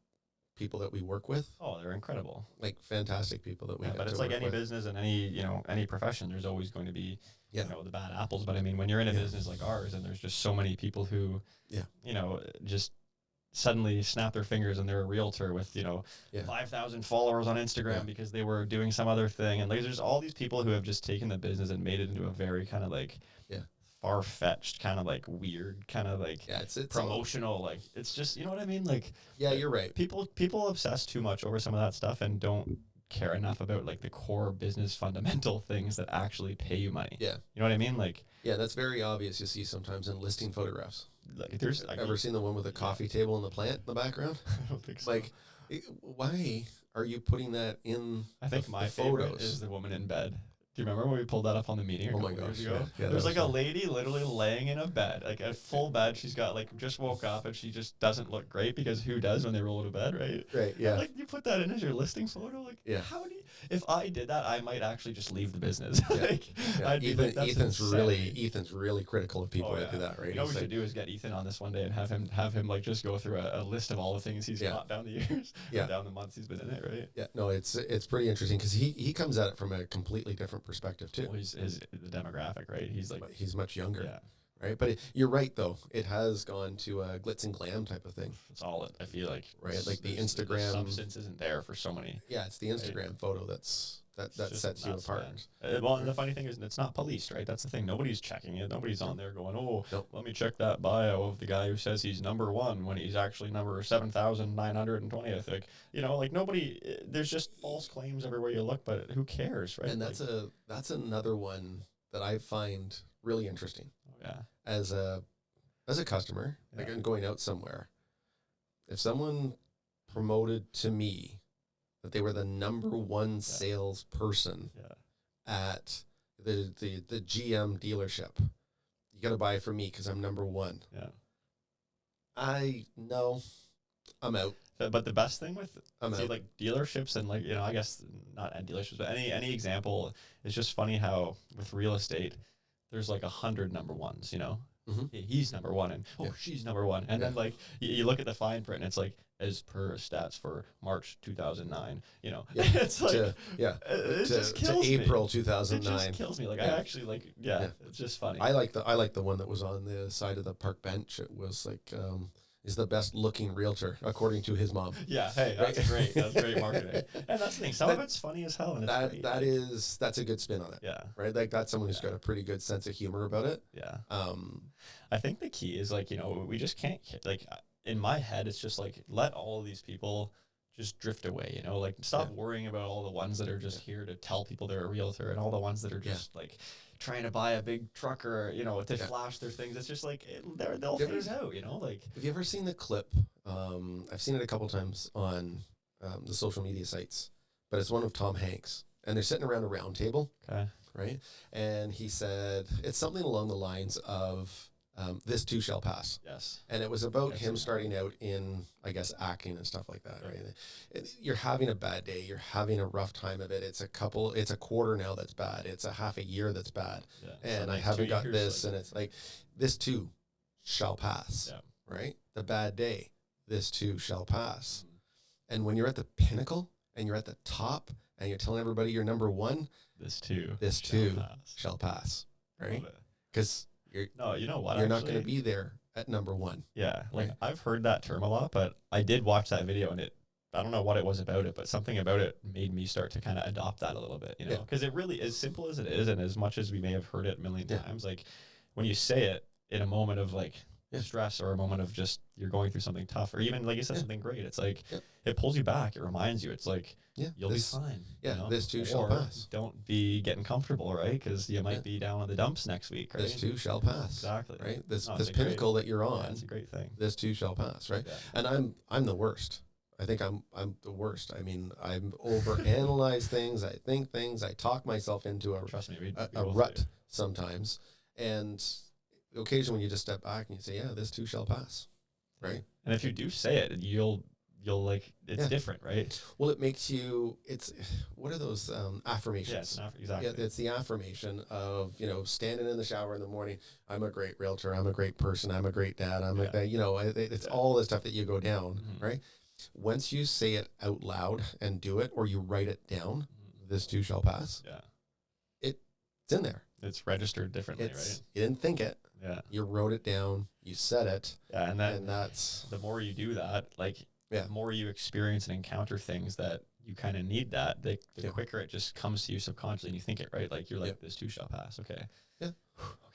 people that we work with, they're incredible. Like fantastic people that we get but it's to like work any with. business and any profession, there's always going to be you know, the bad apples. But I mean, when you're in a business like ours and there's just so many people who you know, just suddenly snap their fingers and they're a realtor with, you know, 5,000 followers on Instagram because they were doing some other thing. And like, there's all these people who have just taken the business and made it into a very kind of like far-fetched, kind of like weird, kind of like it's promotional, like it's just, you know what I mean? Like, you're right. People obsess too much over some of that stuff and don't care enough about like the core business fundamental things that actually pay you money. Yeah. You know what I mean? Like, that's very obvious. You see sometimes in listing photographs. Like, there's ever seen the one with the coffee table and the plant in the background? I don't think so. Like, why are you putting that in? I think my favorite is the woman in bed. Do you remember when we pulled that up on the meeting? Oh my gosh! There's like a lady literally laying in a bed, like a full bed. She's got like just woke up and she just doesn't look great because who does when they roll out of bed, right? Right. Yeah. Like you put that in as your listing photo, like how do you? If I did that, I might actually just leave the business. Like I'd be like, that's Ethan's really critical of people that do that, right? You know what we should do is get Ethan on this one day and have him like just go through a list of all the things he's got down the years, down the months he's been in it, right? Yeah. No, it's pretty interesting because he comes at it from a completely different perspective too. Well, the demographic, right? He's much younger, right? But you're right though. It has gone to a glitz and glam type of thing. It's all I feel like, right? Like the Instagram the substance isn't there for so many. Yeah, it's the Instagram photo that sets you apart. Well, and the funny thing is, it's not policed, right? That's the thing. Nobody's checking it. Nobody's on there going, let me check that bio of the guy who says he's number one when he's actually number 7,920. I think, you know, like nobody. There's just false claims everywhere you look, but who cares, right? And that's another one that I find really interesting. As a customer, like I'm going out somewhere, if someone promoted to me that they were the number one salesperson at the GM dealership, you got to buy from me because I'm number one. Yeah. I'm out. But the best thing with like dealerships and like, you know, I guess not at dealerships, but any example is just funny how with real estate, there's like 100 number ones, you know. Mm-hmm. He's number one and she's number one, and then like you look at the fine print and it's like as per stats for March 2009, you know. It's like it just kills me. April 2009. It just kills me. Like I actually like it's just funny. I like the one that was on the side of the park bench. It was like is the best looking realtor according to his mom. Yeah, hey, that's great. That's great marketing. And that's the thing. Some of it's funny as hell, and that's a good spin on it. Yeah, right. Like that's someone who's got a pretty good sense of humor about it. Yeah. I think the key is like, you know, we just can't like in my head it's just like let all of these people just drift away, you know, like stop worrying about all the ones that are just here to tell people they're a realtor and all the ones that are just like trying to buy a big truck or, you know, to flash their things. It's just like they'll phase out, you know. Like, have you ever seen the clip? I've seen it a couple times on the social media sites, but it's one of Tom Hanks, and they're sitting around a round table, right? And he said it's something along the lines of "This too shall pass." Yes. And it was about him starting out in, I guess, acting and stuff like that, right? You're having a bad day. You're having a rough time of it. It's a quarter now that's bad. It's a half a year that's bad. Yeah. And I haven't got this. And it's like, this too shall pass, right? The bad day, this too shall pass. Mm-hmm. And when you're at the pinnacle and you're at the top and you're telling everybody you're number one, this too shall pass, right? Because you know what? You're not going to be there at number one. Yeah, like I've heard that term a lot, but I did watch that video, and I don't know what it was about it, but something about it made me start to kind of adopt that a little bit, you know, because it really, as simple as it is, and as much as we may have heard it a million times, like when you say it in a moment of like stress or a moment of just you're going through something tough, or even like you said something great, it's like it pulls you back. It reminds you. It's like you'll be fine. Yeah, you know? This too shall pass. Don't be getting comfortable, right? Because you might be down in the dumps next week. Right? This too shall pass. Exactly. Right. This pinnacle that you're on. It's a great thing. This too shall pass. Right. Yeah. And I'm the worst. I think I'm the worst. I mean, I'm overanalyze things. I think things. I talk myself into a rut sometimes. And occasionally when you just step back and you say, this too shall pass. right? And if you do say it, you'll like, it's different, right? Well, it makes you, what are those affirmations? Yeah, exactly. Yeah, it's the affirmation of, standing in the shower in the morning. I'm a great realtor. I'm a great person. I'm a great dad. It's all the stuff that you go down, right? Once you say it out loud and do it, or you write it down, this too shall pass. Yeah. It's in there. It's registered differently, right? You didn't think it. Yeah. You wrote it down. You said it. Yeah, and that's the more you do that, like, the more you experience and encounter things that you kind of need that, the quicker it just comes to you subconsciously and you think it, right? Like, you're like, this too shall pass. Okay. Yeah.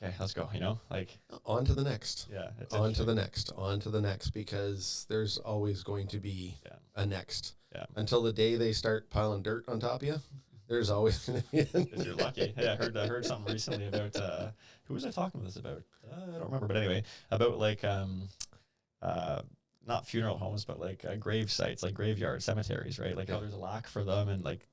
Okay, let's go, like. On to the next. Yeah. On to the next, because there's always going to be a next. Yeah. Until the day they start piling dirt on top of you, there's always going to be if you're lucky. Yeah, I heard something recently about, who was I talking with this about? I don't remember, but anyway, about like, not funeral homes, but like grave sites, like graveyard cemeteries, right? Like how there's a lack for them, and like,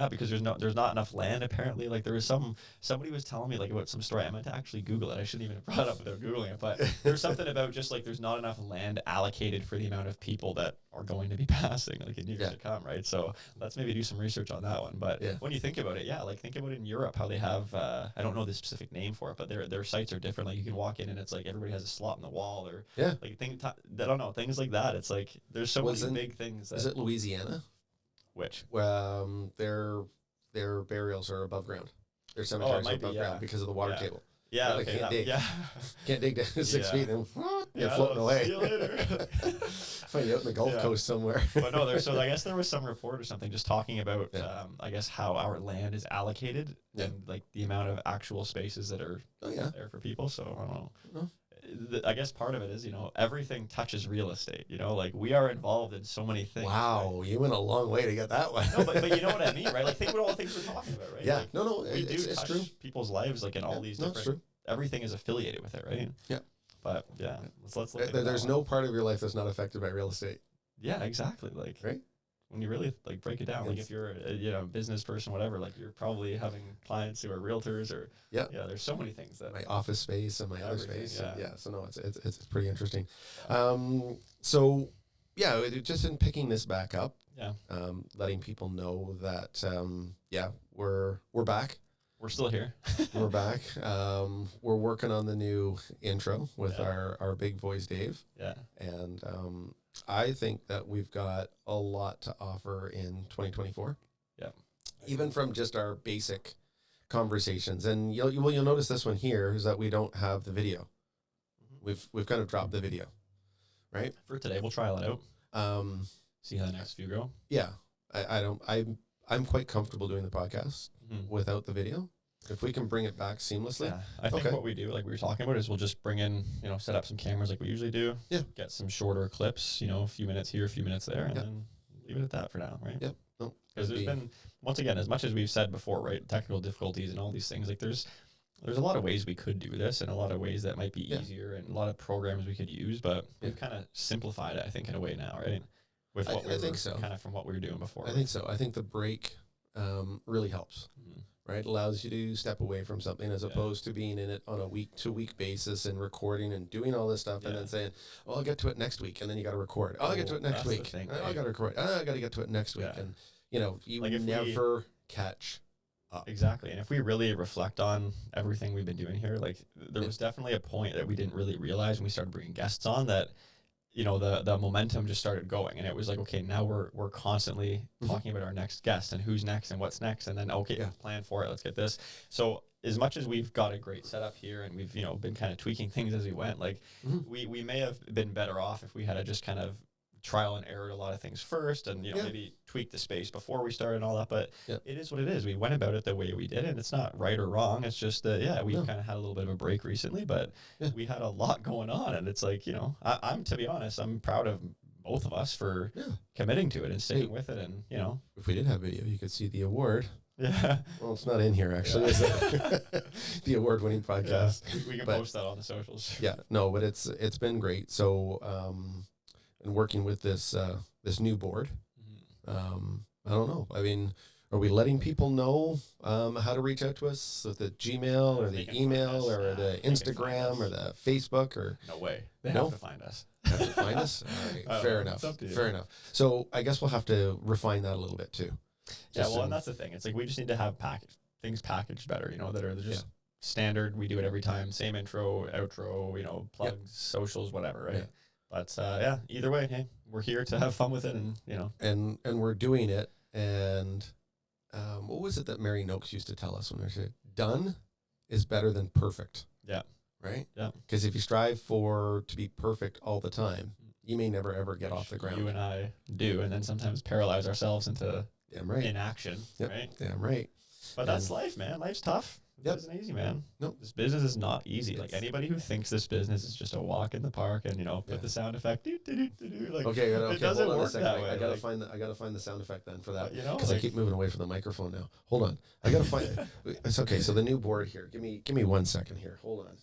because there's not enough land apparently. Like there was somebody was telling me like about some story. I meant to actually Google it. I shouldn't even have brought it up without Googling it, but there's something about just like there's not enough land allocated for the amount of people that are going to be passing like in years to come, right? So let's maybe do some research on that one. But when you think about it, like think about it in Europe, how they have I don't know the specific name for it, but their sites are different. Like you can walk in and it's like everybody has a slot in the wall, or like I don't know, things like that. It's like there's so many big things. Is it Louisiana? Which? Their burials are above ground. Their cemeteries are above ground because of the water table. Yeah, like, okay, can't dig. Can't dig down 6 feet and you're Yeah, floating away. See you later. Find you out in the Gulf Coast somewhere. But no, so I guess there was some report or something just talking about, I guess, how our land is allocated and like the amount of actual spaces that are there for people. So I don't know. I guess part of it is, everything touches real estate, like we are involved in so many things. Wow. Right? You went a long way to get that one. No, but you know what I mean, right? Like think about all the things we're talking about, right? Yeah. Like, no, it's touch true. People's lives, like in all these different, it's true. Everything is affiliated with it, right? Yeah. But let's look at there's no part of your life that's not affected by real estate. Yeah, exactly. Like, right? When you really like break it down, like if you're a business person, whatever, like you're probably having clients who are realtors or there's so many things that my office space and my other space. So no, it's pretty interesting. Yeah. Just in picking this back up, letting people know that we're back. We're still here. We're back. We're working on the new intro with our big voice Dave. Yeah. And I think that we've got a lot to offer in 2024. Yeah. Even from just our basic conversations. And you'll notice this one here is that we don't have the video. We've kind of dropped the video, right? For today, we'll trial it out. See how the next few go. Yeah. I'm quite comfortable doing the podcast without the video. If we can bring it back seamlessly. Yeah, I think what we do, like we were talking about, is we'll just bring in, set up some cameras like we usually do. Yeah. Get some shorter clips, a few minutes here, a few minutes there, and then leave it at that for now, right? Yep. No, because there's been, once again, as much as we've said before, right, technical difficulties and all these things, like there's a lot of ways we could do this and a lot of ways that might be easier and a lot of programs we could use, but we've kind of simplified it, I think, in a way now, right? With what I think so. Kind of from what we were doing before. I think so. I think the break really helps. Right, allows you to step away from something as opposed to being in it on a week-to-week basis and recording and doing all this stuff and then saying, "Oh, I'll get to it next week," and then you got to record. "Oh, I'll get to it next week." I got to record. I got to get to it next week, and you like never catch up. Exactly, and if we really reflect on everything we've been doing here, like there was definitely a point that we didn't really realize when we started bringing guests on that. The momentum just started going, and it was like, okay, now we're constantly talking about our next guest and who's next and what's next, and then plan for it. Let's get this. So as much as we've got a great setup here, and we've been kind of tweaking things as we went, like we may have been better off if we had just kind of trial and error a lot of things first, and maybe tweak the space before we started and all that. But it is what it is. We went about it the way we did, and it's not right or wrong. It's just that we kind of had a little bit of a break recently, but we had a lot going on, and it's like I'm to be honest, I'm proud of both of us for committing to it and sticking with it, and if we did have video, you could see the award. Yeah. Well, it's not in here actually, is it? The award-winning podcast. Yeah. We can post that on the socials. Yeah. No, but it's been great. So. And working with this new board, I don't know. I mean, are we letting people know how to reach out to us with the Gmail or the email or the Instagram or the Facebook or? No way. They have to find us. Have to find us? All right. Fair enough. Fair enough. So I guess we'll have to refine that a little bit too. Yeah, well, and that's the thing. It's like we just need to have things packaged better, you know, that are just standard. We do it every time. Same intro, outro, you know, plugs, socials, whatever, right? Yeah. But either way, hey, we're here to have fun with it, and you know, and we're doing it. And what was it that Mary Noakes used to tell us when we said, "Done is better than perfect." Yeah. Right. Yeah. Because if you strive to be perfect all the time, you may never ever get off the ground. You and I do, and then sometimes paralyze ourselves into inaction. Right. Damn right. But that's life, man. Life's tough. It isn't easy, man. Nope. This business is not easy. Like anybody who thinks this business is just a walk in the park and, you know, put the sound effect. Like, okay. It doesn't work that way. I gotta find the sound effect then for that. You know, because I keep moving away from the microphone now. Hold on. I gotta find it. It's okay. So the new board here. Give me 1 second here. Hold on.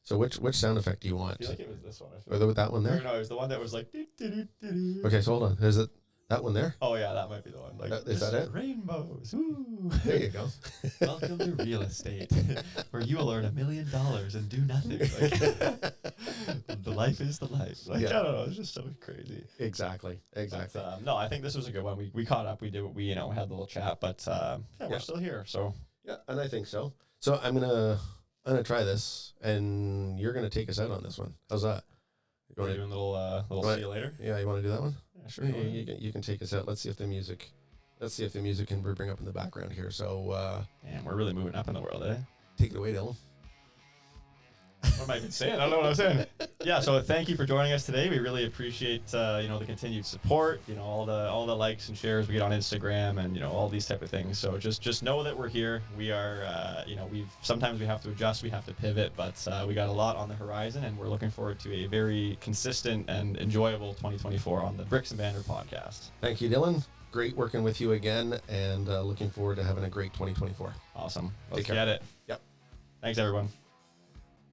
So which sound effect do you want? I feel like it was this one. Or that one there? No, it was the one that was like. Okay, so hold on. Is it that one there? Oh yeah, that might be the one. Like, is that it? Rainbows. Ooh. There you go. Welcome to real estate, where you will earn $1 million and do nothing. Like, the life is the life. Like, I don't know. It's just so crazy. Exactly. But, no, I think this was a good one. We caught up. We did. We had a little chat, but we're still here. So yeah, and I think so. So I'm gonna try this, and you're gonna take us out on this one. How's that? You want to do a little see you later? Yeah, you want to do that one? Yeah, sure. You can take us out. Let's see if the music can bring up in the background here. So, man, we're really moving up in the world, eh? Take it away, Dylan. What am I even saying? I don't know what I'm saying. Yeah, so thank you for joining us today. We really appreciate the continued support, all the likes and shares we get on Instagram, and all these type of things. So just know that we're here. We are sometimes we have to adjust, we have to pivot, but we got a lot on the horizon, and we're looking forward to a very consistent and enjoyable 2024 on the Bricks and Banter podcast. Thank you, Dylan. Great working with you again, and looking forward to having a great 2024. Awesome. Let's get it. Yep. Thanks, everyone.